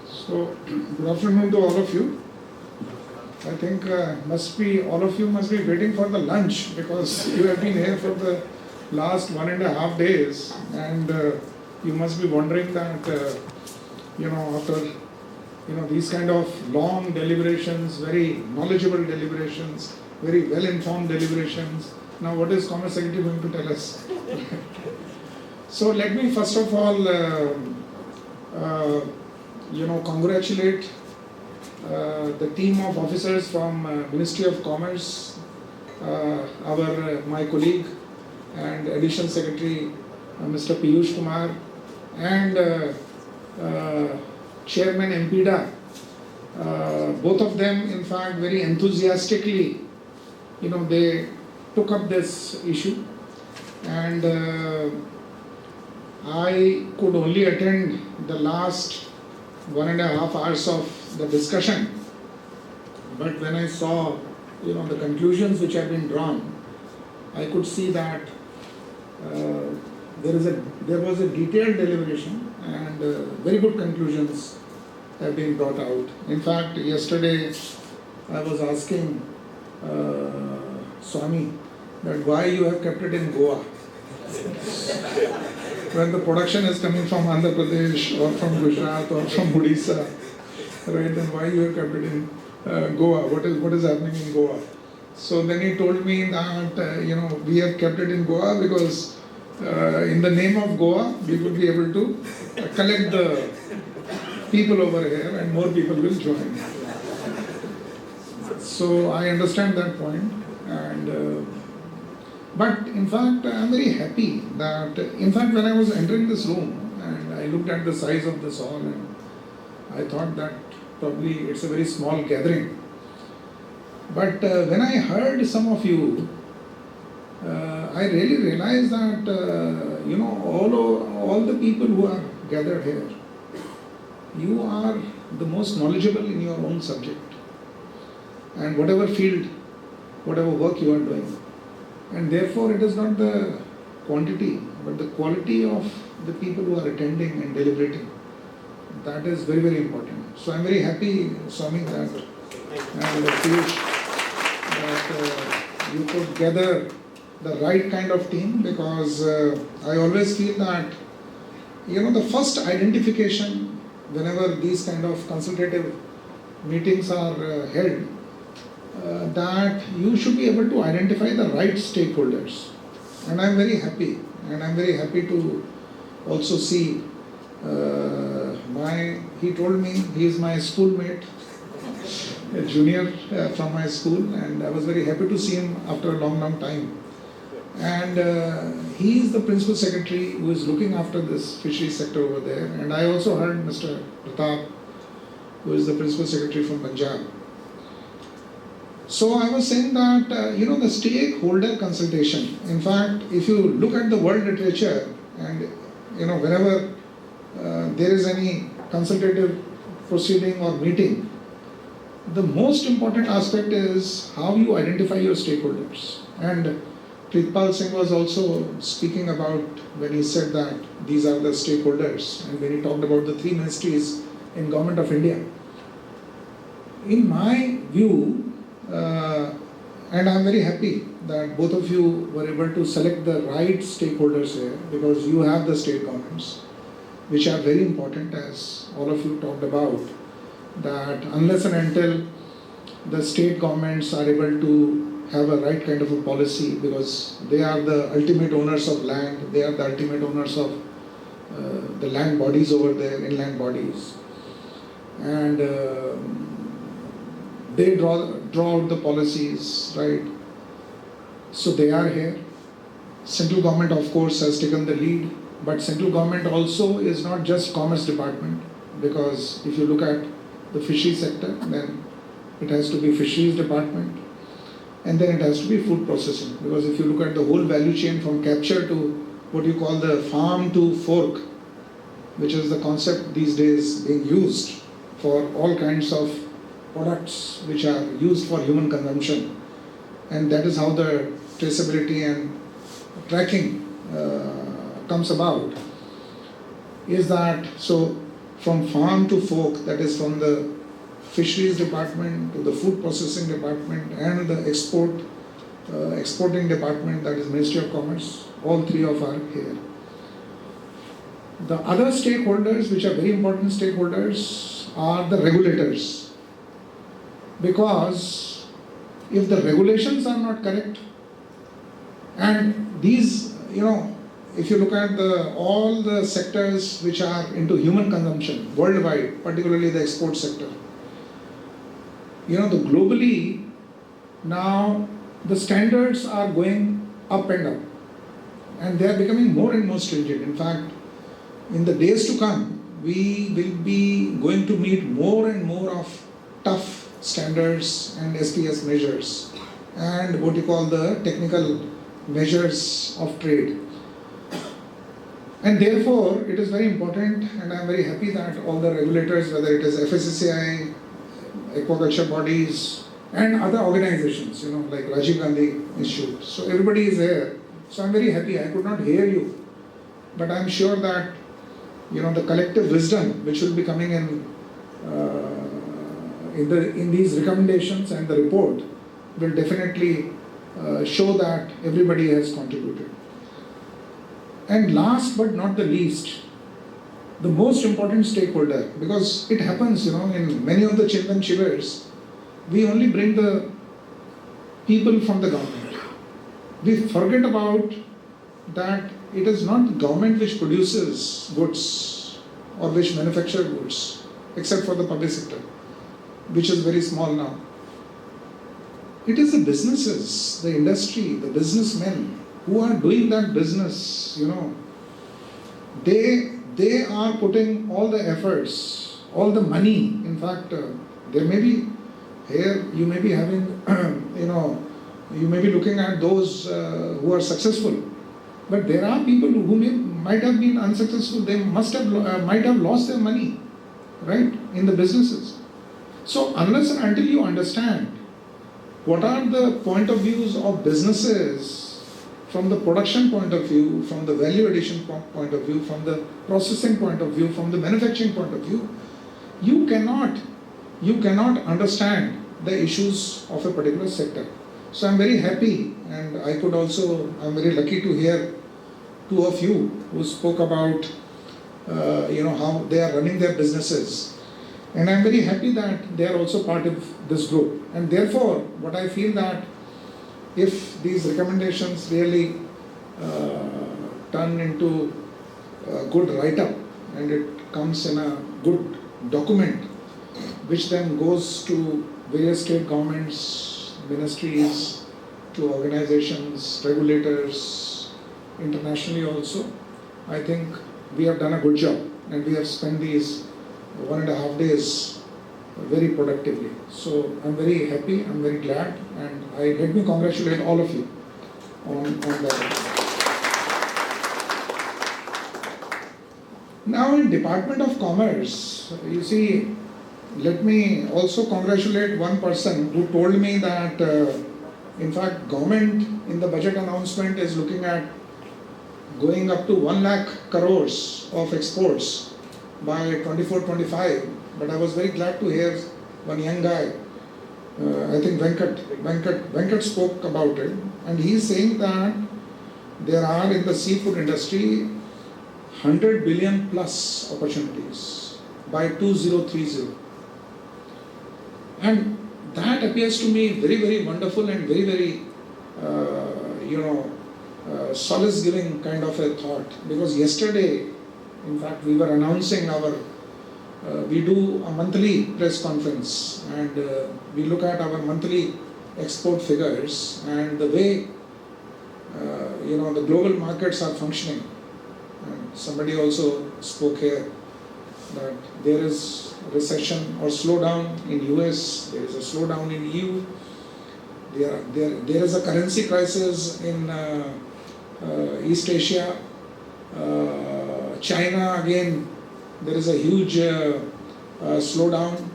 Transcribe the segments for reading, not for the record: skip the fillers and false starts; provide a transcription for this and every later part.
So, good afternoon to all of you. I think all of you must be waiting for the lunch because you have been here for the last 1.5 days, and you must be wondering that after these kind of long deliberations, very knowledgeable deliberations, very well informed deliberations. Now, what is Commerce Secretary going to tell us? So let me first of all congratulate the team of officers from Ministry of Commerce, my colleague and Additional Secretary Mr. Piyush Kumar, and Chairman MPEDA. Both of them, in fact, very enthusiastically, they took up this issue, and I could only attend the last 1.5 hours of the discussion, but when I saw the conclusions which have been drawn, I could see that there was a detailed deliberation and very good conclusions have been brought out. In fact, yesterday I was asking Swami that why you have kept it in Goa. When the production is coming from Andhra Pradesh or from Gujarat or from Odisha, right, then why you have kept it in Goa? What is happening in Goa? So then he told me that we have kept it in Goa because in the name of Goa we will be able to collect the people over here and more people will join. So I understand that point, and but in fact I am very happy that when I was entering this room and I looked at the size of this hall, and I thought that probably it's a very small gathering. But when I heard some of you, I really realized that all the people who are gathered here, you are the most knowledgeable in your own subject and whatever field, whatever work you are doing. And therefore it is not the quantity but the quality of the people who are attending and deliberating. That is very, very important. So I am very happy, Swami, that you could gather the right kind of team, because I always feel that the first identification whenever these kind of consultative meetings are held, that you should be able to identify the right stakeholders. And I am very happy, to also see he told me he is my schoolmate, a junior from my school, and I was very happy to see him after a long time. And he is the principal secretary who is looking after this fisheries sector over there. And I also heard Mr. Pratap, who is the principal secretary from Punjab. So I was saying that the stakeholder consultation, in fact, if you look at the world literature, and whenever there is any consultative proceeding or meeting, the most important aspect is how you identify your stakeholders. And Pritpal Singh was also speaking about when he said that these are the stakeholders, and when he talked about the 3 ministries in Government of India. In my view, and I am very happy that both of you were able to select the right stakeholders here, because you have the state governments, which are very important, as all of you talked about, that unless and until the state governments are able to have a right kind of a policy, because they are the ultimate owners of land, they are the ultimate owners of the land bodies over there, inland bodies, and they draw out the policies, right? So they are here. Central government, of course, has taken the lead, but central government also is not just Commerce Department, because if you look at the fisheries sector, then it has to be Fisheries Department, and then it has to be food processing, because if you look at the whole value chain from capture to what you call the farm to fork, which is the concept these days being used for all kinds of products which are used for human consumption, and that is how the traceability and tracking comes about, is that so from farm to fork, that is from the fisheries department to the food processing department and the exporting department, that is Ministry of Commerce, all three of are here. The other stakeholders, which are very important stakeholders, are the regulators. Because if the regulations are not correct, and these, if you look at all the sectors which are into human consumption worldwide, particularly the export sector, globally now the standards are going up and up, and they are becoming more and more stringent. In fact, in the days to come, we will be going to meet more and more of tough standards and SPS measures and what you call the technical measures of trade. And therefore, it is very important, and I am very happy that all the regulators, whether it is FSSAI, aquaculture bodies, and other organizations, like Rajiv Gandhi Institute. So everybody is here. So I'm very happy. I could not hear you, but I'm sure that the collective wisdom which will be coming in these recommendations and the report will definitely show that everybody has contributed. And last but not the least, the most important stakeholder, because it happens, in many of the Chintan Shivirs, we only bring the people from the government. We forget about that it is not the government which produces goods or which manufactures goods, except for the public sector, which is very small now. It is the businesses, the industry, the businessmen who are doing that business, they are putting all the efforts, all the money. In fact, there may be here, you may be having, you may be looking at those who are successful, but there are people who might have been unsuccessful. They might have lost their money, right, in the businesses. So unless and until you understand what are the point of views of businesses from the production point of view, from the value addition point of view, from the processing point of view, from the manufacturing point of view, you cannot understand the issues of a particular sector. So I'm very happy, and I'm very lucky to hear two of you who spoke about how they are running their businesses. And I'm very happy that they are also part of this group. And therefore, what I feel that if these recommendations really turn into a good write-up and it comes in a good document, which then goes to various state governments, ministries, to organizations, regulators, internationally also, I think we have done a good job, and we have spent these 1.5 days very productively. So I'm very happy, I'm very glad, and let me congratulate all of you on that. Now in Department of Commerce, you see, let me also congratulate one person who told me that in fact government in the budget announcement is looking at going up to 1 lakh crores of exports by 24-25. But I was very glad to hear one young guy, I think Venkat spoke about it, and he is saying that there are in the seafood industry 100 billion plus opportunities by 2030. And that appears to me very, very wonderful and very, very, solace giving kind of a thought. Because yesterday, in fact, we were announcing we do a monthly press conference, and we look at our monthly export figures and the way, the global markets are functioning. And somebody also spoke here that there is recession or slowdown in US, there is a slowdown in EU, there is a currency crisis in East Asia, China again, there is a huge slowdown,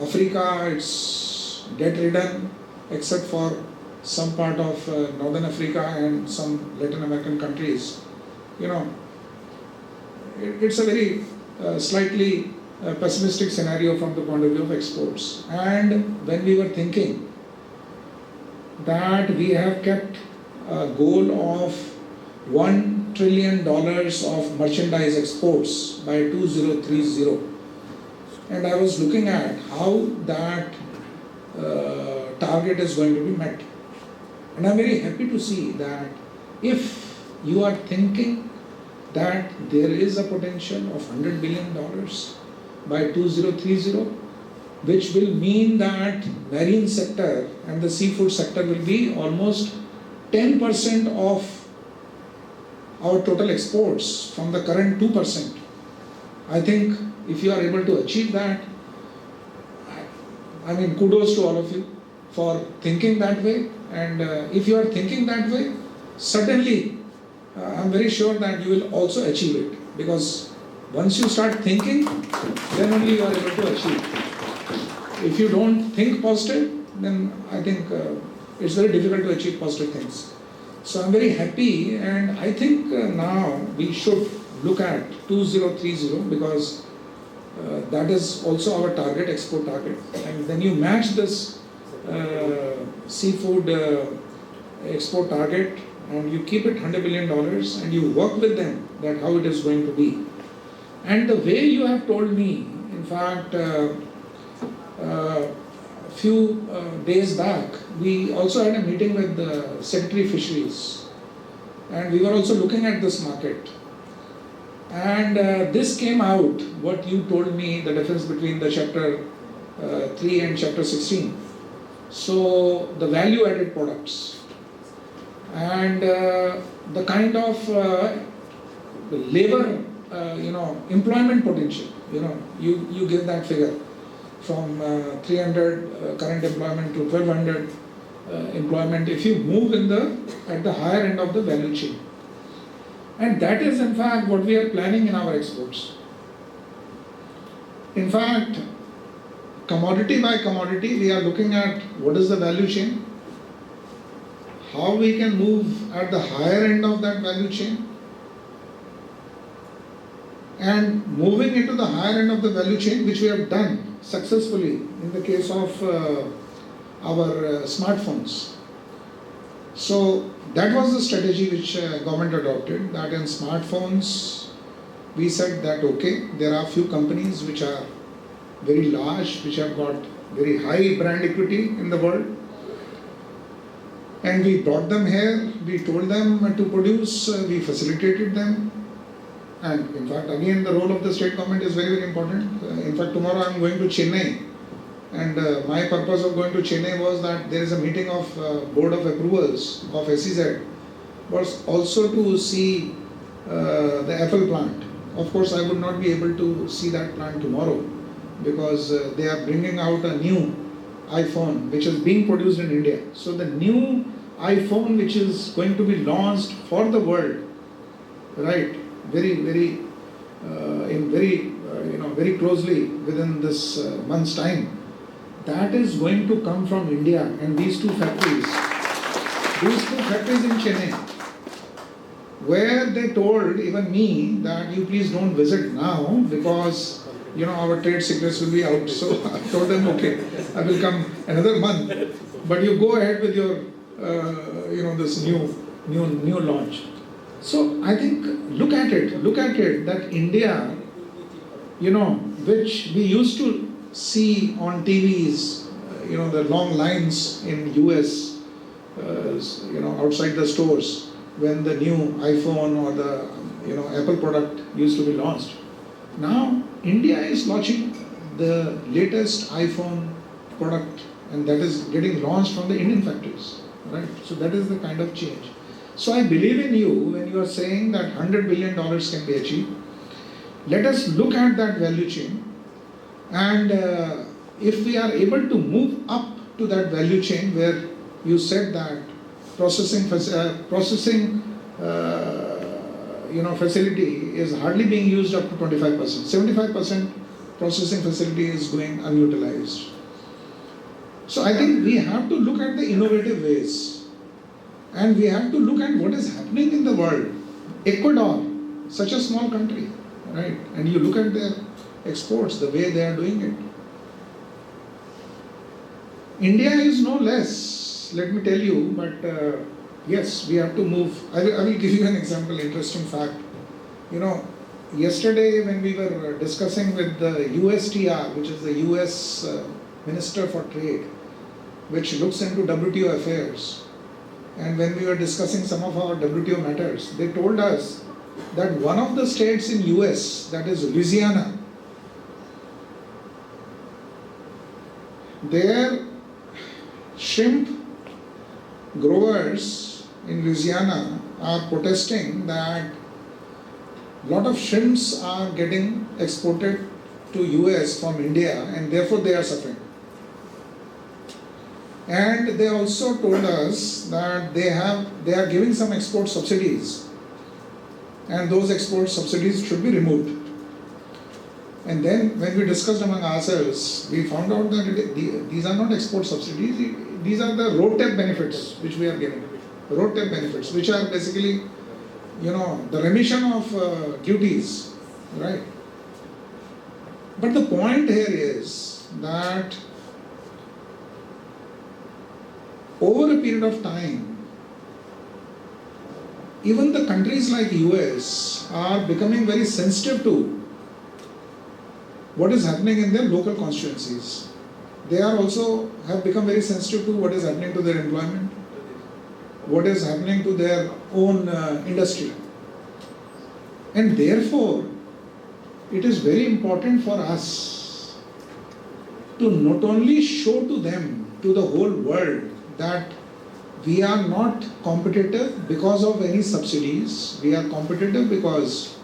Africa it's debt-ridden except for some part of Northern Africa and some Latin American countries. It's a very slightly pessimistic scenario from the point of view of exports. And when we were thinking that we have kept a goal of $1 trillion of merchandise exports by 2030, and I was looking at how that target is going to be met. And I'm very happy to see that if you are thinking that there is a potential of $100 billion by 2030, which will mean that marine sector and the seafood sector will be almost 10% of our total exports from the current 2%. I think if you are able to achieve that, I mean, kudos to all of you for thinking that way. And if you are thinking that way, certainly I'm very sure that you will also achieve it, because once you start thinking, then only you are able to achieve. If you don't think positive, then I think it's very difficult to achieve positive things. So I'm very happy, and I think now we should look at 2030, because that is also our target, export target. And then you match this seafood export target and you keep it $100 billion and you work with them that how it is going to be. And the way you have told me, in fact, few days back, we also had a meeting with the Secretary Fisheries, and we were also looking at this market. And this came out, what you told me, the difference between the chapter 3 and chapter 16. So the value added products and the kind of labor, employment potential, you give that figure from 300 current employment to 1200 employment if you move at the higher end of the value chain. And that is in fact what we are planning in our exports. In fact, commodity by commodity, we are looking at what is the value chain, how we can move at the higher end of that value chain, and moving into the higher end of the value chain, which we have done successfully in the case of our smartphones. So that was the strategy which government adopted, that in smartphones we said that okay, there are few companies which are very large, which have got very high brand equity in the world, and we brought them here, we told them to produce, we facilitated them. And in fact, again, the role of the state government is very, very important. In fact, tomorrow I am going to Chennai, and my purpose of going to Chennai was that there is a meeting of Board of Approvals of SEZ, was also to see the Apple plant. Of course, I would not be able to see that plant tomorrow, because they are bringing out a new iPhone which is being produced in India. So the new iPhone which is going to be launched for the world, right, very closely within this month's time, that is going to come from India. And these two factories in Chennai, where they told even me that you please don't visit now because our trade secrets will be out. So I told them, okay, I will come another month, but you go ahead with your this new launch. So I think look at it that India, which we used to see on TVs, the long lines in US, outside the stores when the new iPhone or the Apple product used to be launched. Now India is launching the latest iPhone product, and that is getting launched from the Indian factories, right? So that is the kind of change. So I believe in you when you are saying that $100 billion can be achieved. Let us look at that value chain, and if we are able to move up to that value chain where you said that processing facility is hardly being used up to 25%. 75% processing facility is going unutilized. So I think we have to look at the innovative ways, and we have to look at what is happening in the world. Ecuador, such a small country, right? And you look at their exports, the way they are doing it. India is no less, let me tell you, but yes, we have to move. I will give you an example, interesting fact. You know, yesterday when we were discussing with the USTR, which is the US Minister for Trade, which looks into WTO affairs, and when we were discussing some of our WTO matters, they told us that one of the states in US, that is Louisiana, their shrimp growers in Louisiana are protesting that a lot of shrimps are getting exported to US from India and therefore they are suffering. And they also told us that they are giving some export subsidies, and those export subsidies should be removed. And then when we discussed among ourselves, we found out that these are not export subsidies, these are the road tax benefits which we are giving. Road tax benefits, which are basically, you know, the remission of duties, right? But the point here is that over a period of time, even the countries like US are becoming very sensitive to what is happening in their local constituencies. They are also have become very sensitive to what is happening to their employment, what is happening to their own industry. And therefore, it is very important for us to not only show to them, to the whole world, that we are not competitive because of any subsidies. We are competitive because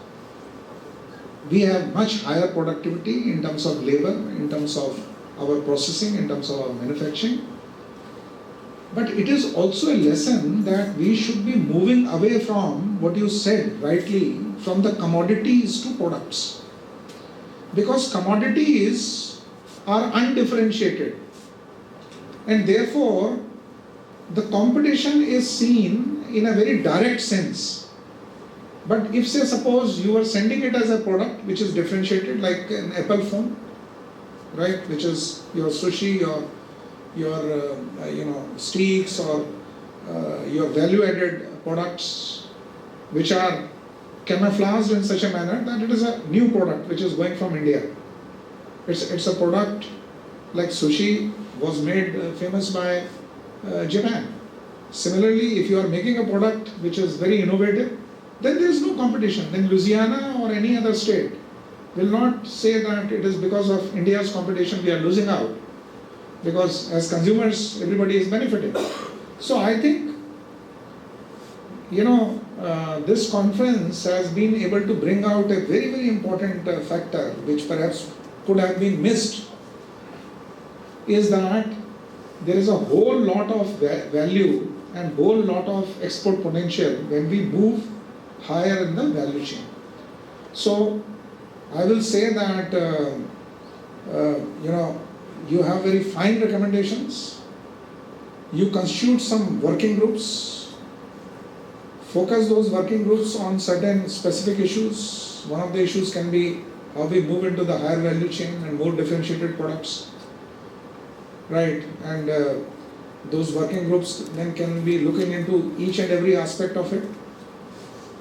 we have much higher productivity in terms of labor, in terms of our processing, in terms of our manufacturing. But it is also a lesson that we should be moving away from what you said rightly, from the commodities to products. Because commodities are undifferentiated, and therefore the competition is seen in a very direct sense. But if, say, suppose you are sending it as a product which is differentiated, like an Apple phone, right, which is your sushi, your steaks, or your value-added products, which are camouflaged in such a manner that it is a new product which is going from India. It's a product like sushi was made famous by Japan. Similarly, if you are making a product which is very innovative, then there is no competition. Then Louisiana or any other state will not say that it is because of India's competition we are losing out. Because as consumers, everybody is benefiting. So I think, this conference has been able to bring out a very, very important factor which perhaps could have been missed, is that there is a whole lot of value and whole lot of export potential when we move higher in the value chain. So I will say that you have very fine recommendations. You constitute some working groups. Focus those working groups on certain specific issues. One of the issues can be how we move into the higher value chain and more differentiated products. Right, and those working groups then can be looking into each and every aspect of it,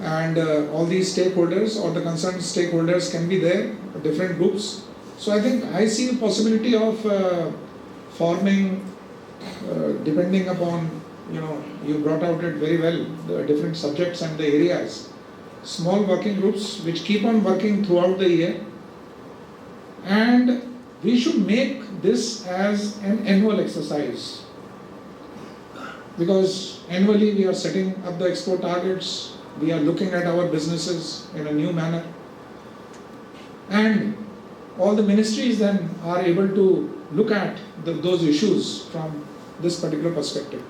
and all these stakeholders or the concerned stakeholders can be there, different groups. So I think I see the possibility of forming, depending upon, you brought out it very well, the different subjects and the areas, small working groups which keep on working throughout the year, and we should make this as an annual exercise, because annually we are setting up the export targets, we are looking at our businesses in a new manner, and all the ministries then are able to look at those issues from this particular perspective.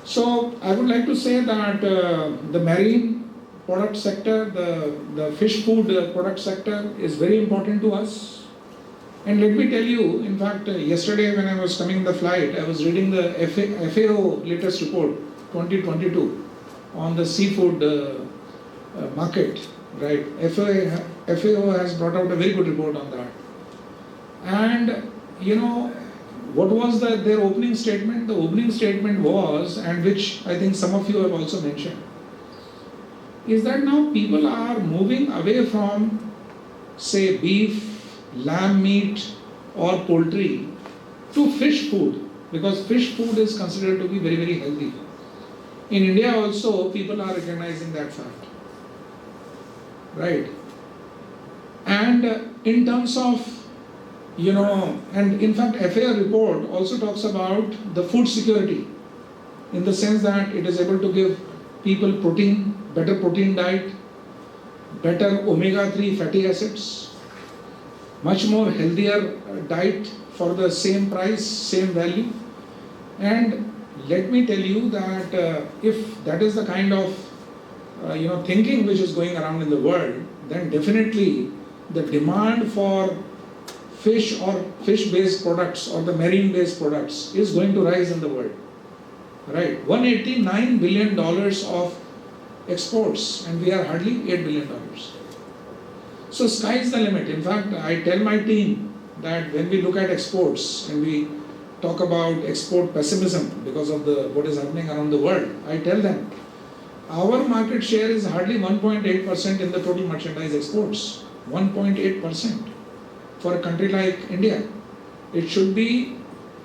So I would like to say that the marine product sector, the fish food product sector is very important to us. And let me tell you, in fact, yesterday when I was coming in the flight, I was reading the FAO latest report 2022 on the seafood market, right? FAO has brought out a very good report on that. And what was their opening statement? The opening statement was, and which I think some of you have also mentioned, is that now people are moving away from, say, beef, lamb meat or poultry to fish food, because fish food is considered to be very, very healthy. In India also, people are recognizing that fact, right? And in terms of, and in fact, FAO report also talks about the food security, in the sense that it is able to give people protein, better protein diet, better omega-3 fatty acids, much more healthier diet for the same price, same value. And let me tell you that if that is the kind of thinking which is going around in the world, then definitely the demand for fish or fish-based products or the marine-based products is going to rise in the world. Right? $189 billion of exports, and we are hardly $8 billion. So sky is the limit. In fact, I tell my team that when we look at exports and we talk about export pessimism because of what is happening around the world, I tell them our market share is hardly 1.8% in the total merchandise exports. 1.8%. For a country like India, it should be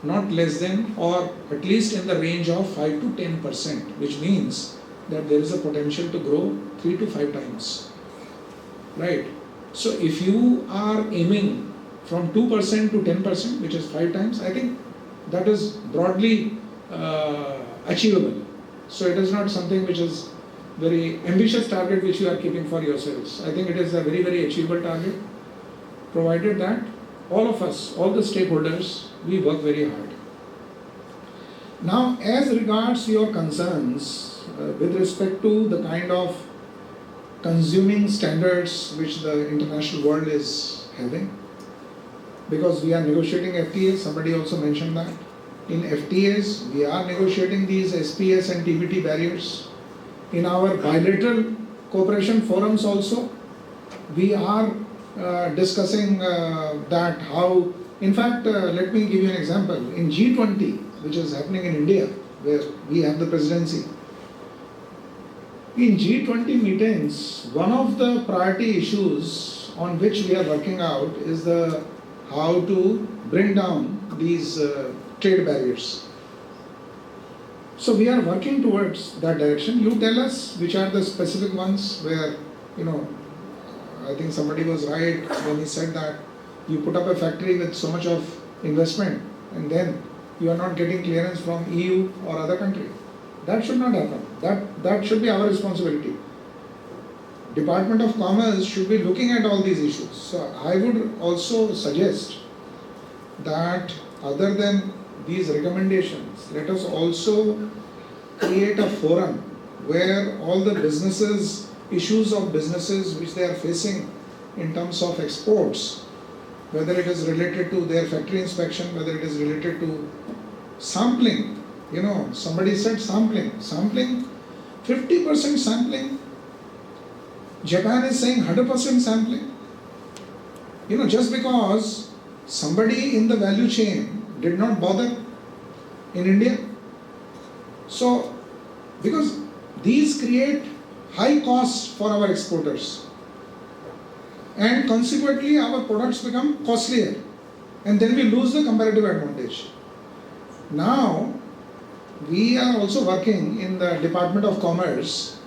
not less than, or at least in the range of 5 to 10%, which means that there is a potential to grow 3 to 5 times. Right? So if you are aiming from 2% to 10%, which is 5 times, I think that is broadly achievable. So it is not something which is very ambitious target which you are keeping for yourselves. I think it is a very, very achievable target, provided that all of us, all the stakeholders, we work very hard. Now, as regards your concerns with respect to the kind of consuming standards which the international world is having, because we are negotiating FTAs, somebody also mentioned that. In FTAs, we are negotiating these SPS and TBT barriers. In our bilateral cooperation forums also, we are discussing that how, in fact, let me give you an example. In G20, which is happening in India, where we have the presidency, in G20 meetings, one of the priority issues on which we are working out is how to bring down these trade barriers. So we are working towards that direction. You tell us which are the specific ones where, I think somebody was right when he said that you put up a factory with so much of investment and then you are not getting clearance from EU or other country. That should not happen. That should be our responsibility. Department of Commerce should be looking at all these issues. So I would also suggest that other than these recommendations, let us also create a forum where all the issues of businesses which they are facing in terms of exports, whether it is related to their factory inspection, whether it is related to sampling. Somebody said sampling, 50% sampling. Japan is saying 100% sampling. Just because somebody in the value chain did not bother in India. So, because these create high costs for our exporters, and consequently our products become costlier, and then we lose the comparative advantage. Now, we are also working in the Department of Commerce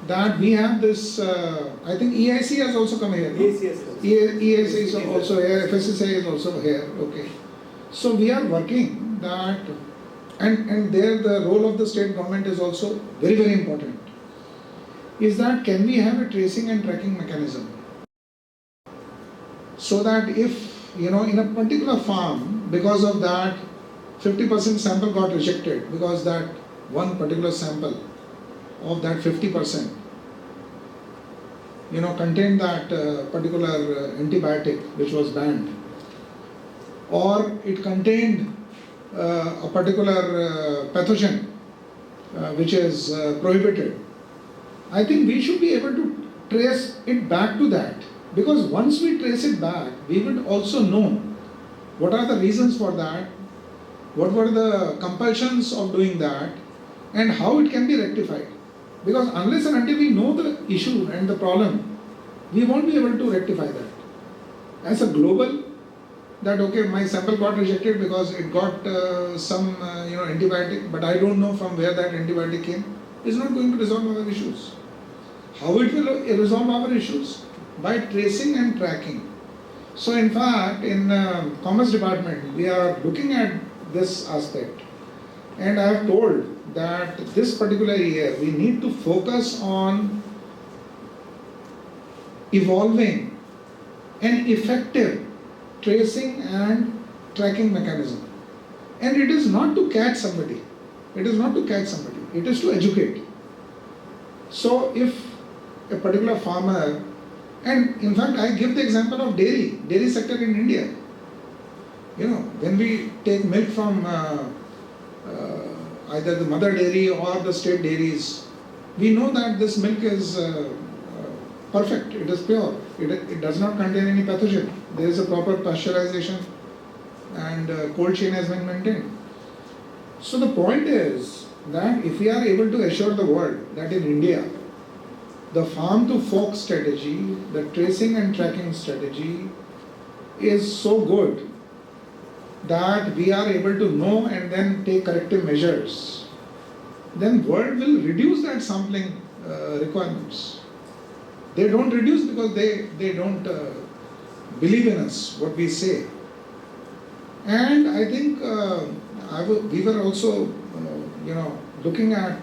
that we have this, I think EIC has also come here. EIC is also here, FSSA is also here, okay. So we are working that, and there the role of the state government is also very, very important, is that can we have a tracing and tracking mechanism so that if, in a particular farm, because of that 50% sample got rejected, because that one particular sample of that 50% contained that particular antibiotic which was banned, or it contained a particular pathogen which is prohibited. I think we should be able to trace it back to that, because once we trace it back, we will also know what are the reasons for that, what were the compulsions of doing that, and how it can be rectified. Because unless and until we know the issue and the problem, we won't be able to rectify that. As a global, that okay, my sample got rejected because it got some antibiotic, but I don't know from where that antibiotic came, is not going to resolve our issues. How it will resolve our issues? By tracing and tracking. So in fact, in Commerce Department, we are looking at this aspect, and I have told that this particular year we need to focus on evolving an effective tracing and tracking mechanism. And it is not to catch somebody. It is not to catch somebody. It is to educate. So if a particular farmer, and in fact I give the example of dairy sector in India. When we take milk from either the mother dairy or the state dairies, we know that this milk is perfect, it is pure, it does not contain any pathogen. There is a proper pasteurization and cold chain has been maintained. So the point is that if we are able to assure the world that in India, the farm to fork strategy, the tracing and tracking strategy is so good that we are able to know and then take corrective measures, then world will reduce that sampling requirements. They don't reduce because they don't believe in us, what we say. And I think we were also looking at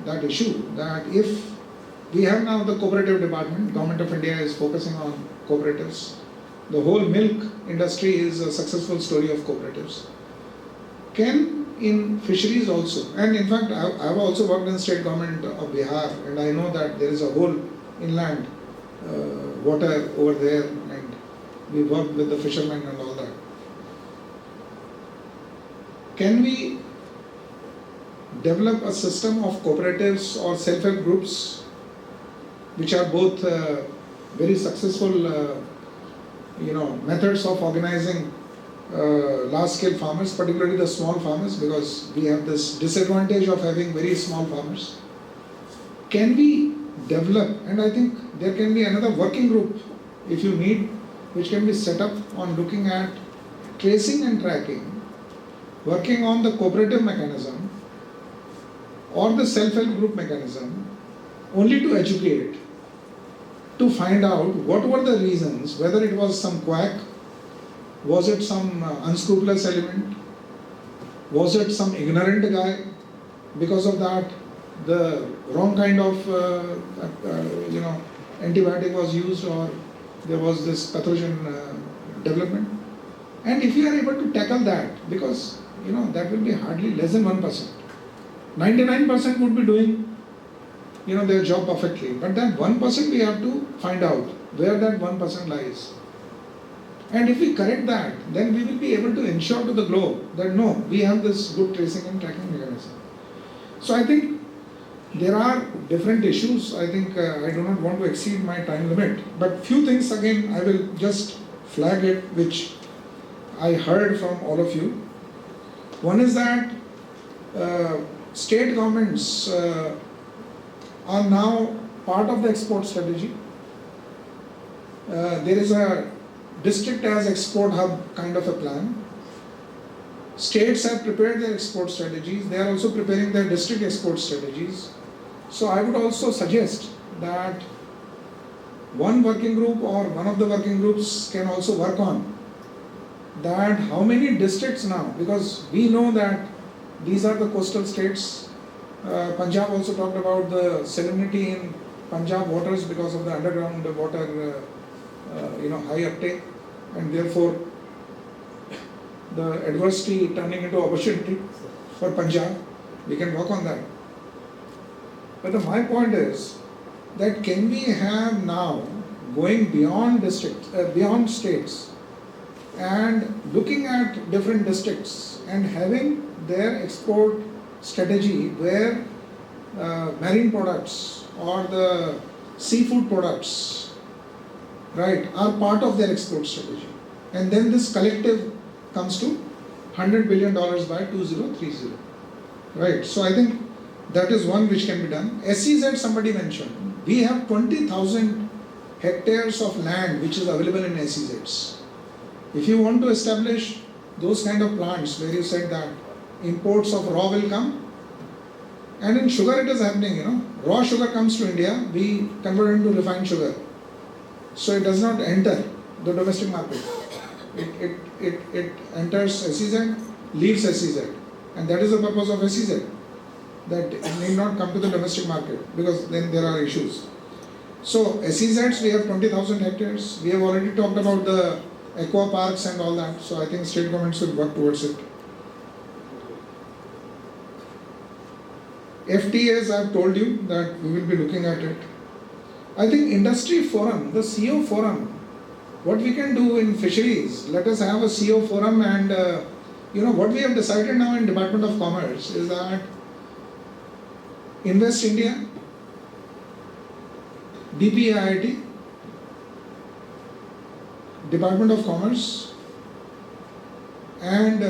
that issue, that if we have now the cooperative department, Government of India is focusing on cooperatives. The whole milk industry is a successful story of cooperatives. Can in fisheries also, and in fact I have also worked in the state government of Bihar, and I know that there is a whole inland water over there, and we work with the fishermen and all that. Can we develop a system of cooperatives or self-help groups which are both very successful methods of organizing large-scale farmers, particularly the small farmers, because we have this disadvantage of having very small farmers. Can we develop, and I think there can be another working group, if you need, which can be set up on looking at tracing and tracking, working on the cooperative mechanism or the self-help group mechanism, only to educate, to find out what were the reasons, whether it was some quack, was it some unscrupulous element, was it some ignorant guy, because of that the wrong kind of antibiotic was used, or there was this pathogen development. And if you are able to tackle that, because that will be hardly less than 1%. 99% would be doing their job perfectly, but that 1% we have to find out where that 1% lies. And if we correct that, then we will be able to ensure to the globe that no, we have this good tracing and tracking mechanism. So I think there are different issues. I think I do not want to exceed my time limit, but few things again I will just flag it, which I heard from all of you. One is that state governments are now part of the export strategy. There is a district as export hub kind of a plan. States have prepared their export strategies. They are also preparing their district export strategies. So I would also suggest that one working group or one of the working groups can also work on that how many districts now, because we know that these are the coastal states. Punjab also talked about the salinity in Punjab waters because of the underground water high uptake, and therefore the adversity turning into opportunity for Punjab. We can work on that. But my point is that can we have now going beyond districts, beyond states, and looking at different districts and having their export strategy where marine products or the seafood products, right, are part of their export strategy. And then this collective comes to $100 billion by 2030. Right, so I think that is one which can be done. SEZ, somebody mentioned, we have 20,000 hectares of land which is available in SEZs. If you want to establish those kind of plants where you said that imports of raw will come, and in sugar it is happening, you know, raw sugar comes to India, we convert it into refined sugar. So it does not enter the domestic market. It enters SEZ, leaves SEZ. And that is the purpose of SEZ, that it need not come to the domestic market because then there are issues. So SEZs, we have 20,000 hectares. We have already talked about the aqua parks and all that. So I think state governments should work towards it. FTAs, I have told you that we will be looking at it. I think industry forum, the CO forum, what we can do in fisheries, let us have a CO forum, and you know what we have decided now in Department of Commerce is that Invest India, DPIIT, Department of Commerce, and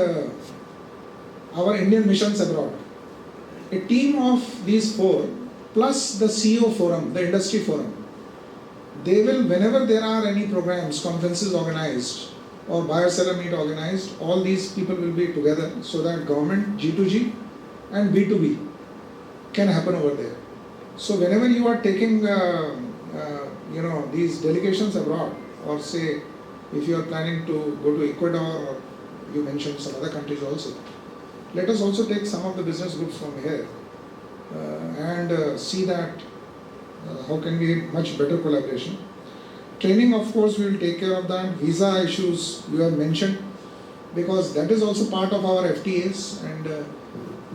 our Indian missions abroad. A team of these four plus the CO forum, the industry forum, they will, whenever there are any programs, conferences organized or buyer-seller meet organized, all these people will be together so that government, G2G and B2B can happen over there. So whenever you are taking you know, these delegations abroad, or say if you are planning to go to Ecuador, or you mentioned some other countries also, let us also take some of the business groups from here and see that how can we much better collaboration. Training, of course, we will take care of that. Visa issues you have mentioned, because that is also part of our FTAs, and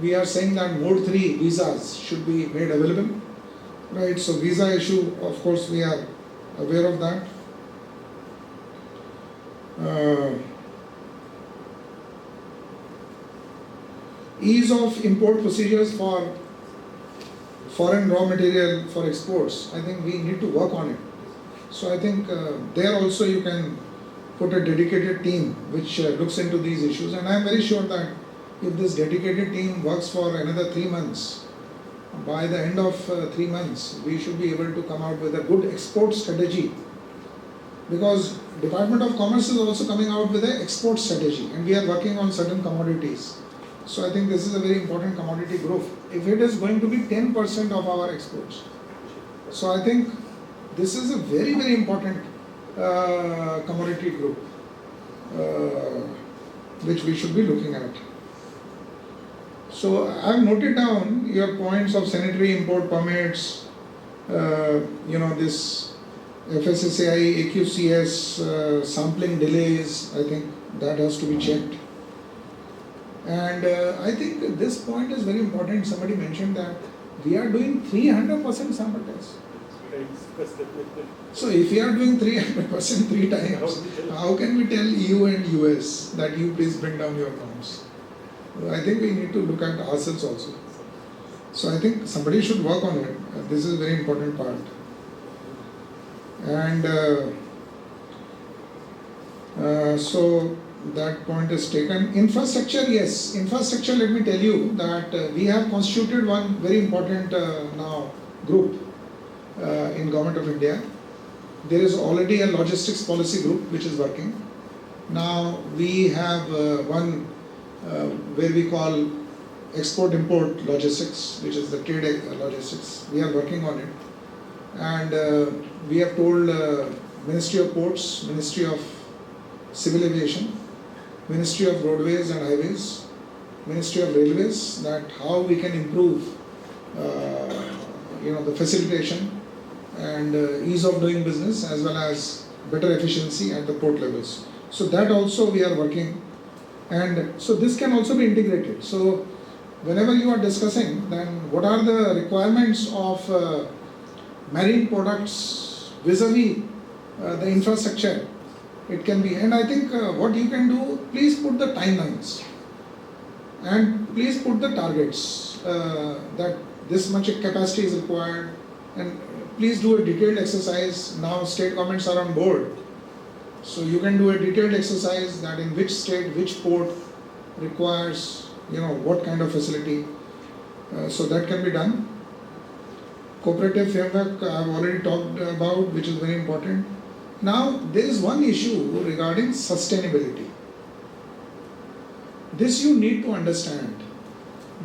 we are saying that Mode 3 visas should be made available. Right, so visa issue, of course, we are aware of that. Ease of import procedures for foreign raw material for exports, I think we need to work on it. So I think there also you can put a dedicated team which looks into these issues, and I am very sure that if this dedicated team works for another 3 months, by the end of 3 months we should be able to come out with a good export strategy, because Department of Commerce is also coming out with an export strategy, and we are working on certain commodities. So I think this is a very important commodity group. If it is going to be 10% of our exports, so I think this is a very, very important commodity group which we should be looking at. So I have noted down your points of sanitary import permits, you know, this FSSAI, AQCS, sampling delays, I think that has to be checked. And I think this point is very important. Somebody mentioned that we are doing 300% sample tests. So if we are doing 300% 3 times, how can we tell EU and US that you please bring down your norms? I think we need to look at ourselves also. So I think somebody should work on it. This is a very important part. And so that point is taken. Infrastructure, yes. Infrastructure, let me tell you that we have constituted one very important now group in Government of India. There is already a logistics policy group which is working. Now we have one where we call export-import logistics, which is the trade logistics. We are working on it. And we have told Ministry of Ports, Ministry of Civil Aviation, Ministry of Roadways and Highways, Ministry of Railways, that how we can improve you know, the facilitation and ease of doing business, as well as better efficiency at the port levels. So that also we are working, and so this can also be integrated. So whenever you are discussing, then what are the requirements of marine products vis-a-vis the infrastructure, it can be. And I think what you can do, please put the timelines and please put the targets that this much capacity is required, and please do a detailed exercise. Now state governments are on board, so you can do a detailed exercise that in which state, which port requires, what kind of facility. So that can be done. Cooperative framework I have already talked about, which is very important. Now there is one issue regarding sustainability. This you need to understand,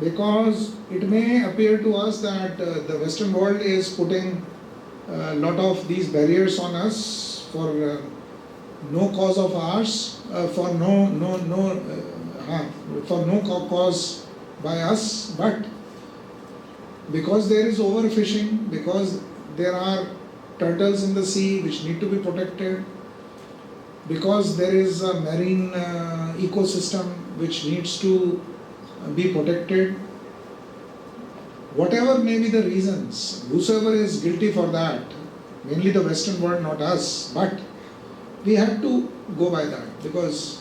because it may appear to us that the Western world is putting a lot of these barriers on us for no cause of ours, for no cause by us, but because there is overfishing, because there are turtles in the sea which need to be protected, because there is a marine ecosystem which needs to be protected. Whatever may be the reasons, whosoever is guilty for that, mainly the Western world, not us, but we have to go by that, because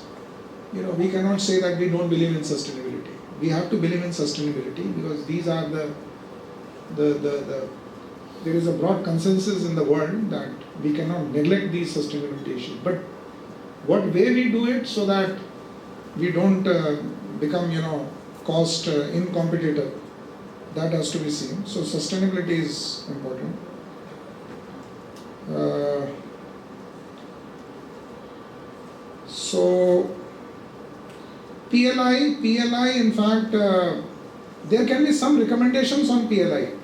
we cannot say that we don't believe in sustainability. We have to believe in sustainability, because these are there is a broad consensus in the world that we cannot neglect these sustainability issues. But what way we do it so that we don't become cost incompetitive, that has to be seen. So sustainability is important. So PLI in fact there can be some recommendations on PLI.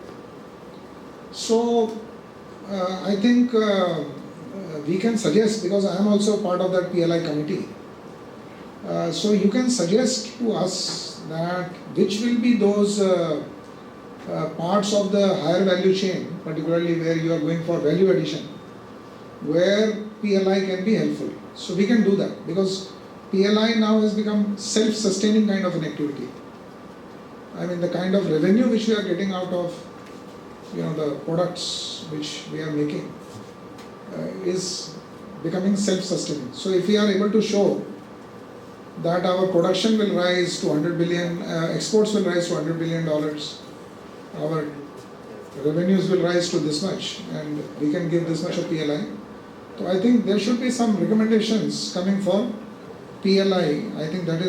So I think we can suggest, because I am also part of that PLI committee, so you can suggest to us that which will be those parts of the higher value chain, particularly where you are going for value addition, where PLI can be helpful. So we can do that, because PLI now has become self-sustaining kind of an activity. I mean, the kind of revenue which we are getting out of the products which we are making is becoming self-sustaining. So if we are able to show that our production will rise to 100 billion, exports will rise to $100 billion, our revenues will rise to this much, and we can give this much of PLI. So I think there should be some recommendations coming for PLI. I think that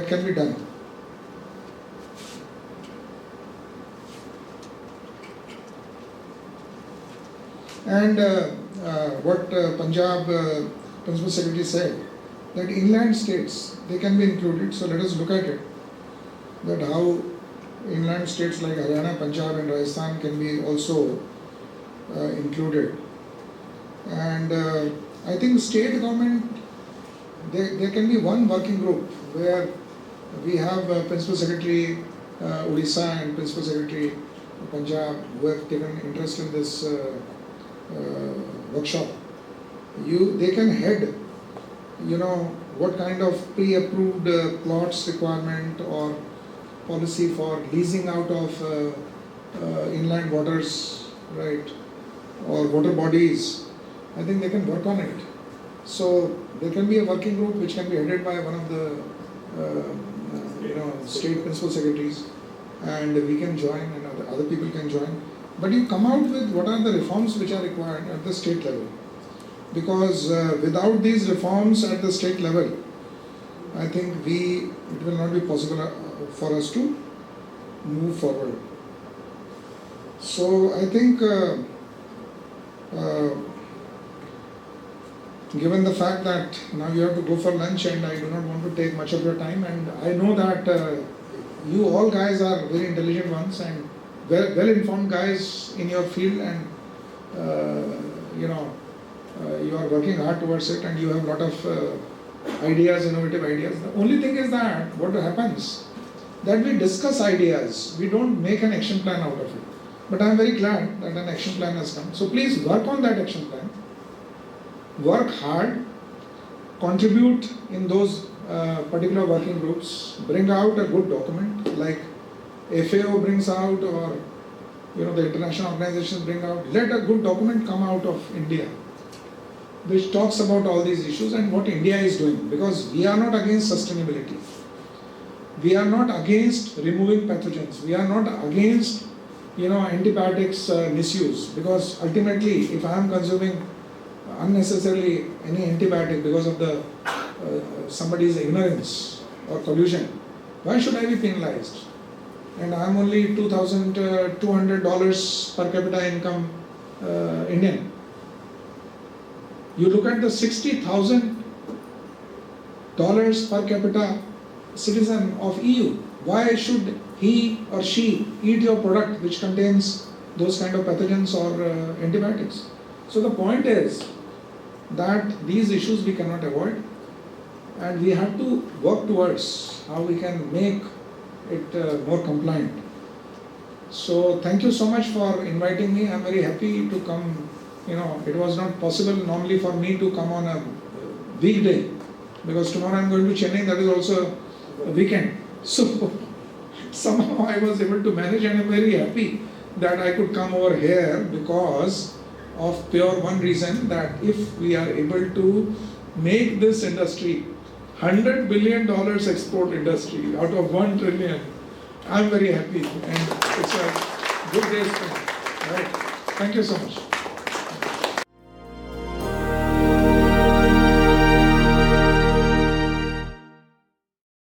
can be done. And what Punjab Principal Secretary said, that inland states, they can be included. So let us look at it, that how inland states like Haryana, Punjab and Rajasthan can be also included. And I think state government, there can be one working group where we have Principal Secretary Odisha and Principal Secretary Punjab who have taken interest in this workshop. They can head, what kind of pre-approved plots requirement or policy for leasing out of inland waters, right, or water bodies. I think they can work on it. So there can be a working group which can be headed by one of the state principal secretaries, and we can join, and other people can join. But you come out with what are the reforms which are required at the state level. Because without these reforms at the state level, I think it will not be possible for us to move forward. So I think given the fact that now you have to go for lunch and I do not want to take much of your time, and I know that you all guys are very intelligent ones and well-informed guys in your field, and you are working hard towards it, and you have a lot of ideas, innovative ideas. The only thing is that what happens, that we discuss ideas, we don't make an action plan out of it. But I am very glad that an action plan has come. So please work on that action plan. Work hard, contribute in those particular working groups, bring out a good document like FAO brings out, or the international organizations bring out. Let a good document come out of India which talks about all these issues and what India is doing, because we are not against sustainability. we are not against removing pathogens. We are not against, antibiotics misuse, because ultimately, if I am consuming unnecessarily any antibiotic because of the somebody's ignorance or collusion, why should I be penalized? And I am only $2,200 per capita income Indian. You look at the $60,000 per capita citizen of EU. Why should he or she eat your product which contains those kind of pathogens or antibiotics? So the point is that these issues we cannot avoid, and we have to work towards how we can make it more compliant. So thank you so much for inviting me. I'm very happy to come. It was not possible normally for me to come on a weekday, because tomorrow I'm going to Chennai, that is also a weekend. So somehow I was able to manage, and I'm very happy that I could come over here because of pure one reason, that if we are able to make this industry $100 billion export industry out of 1 trillion, I'm very happy, and it's a good day spent. Right. Thank you so much.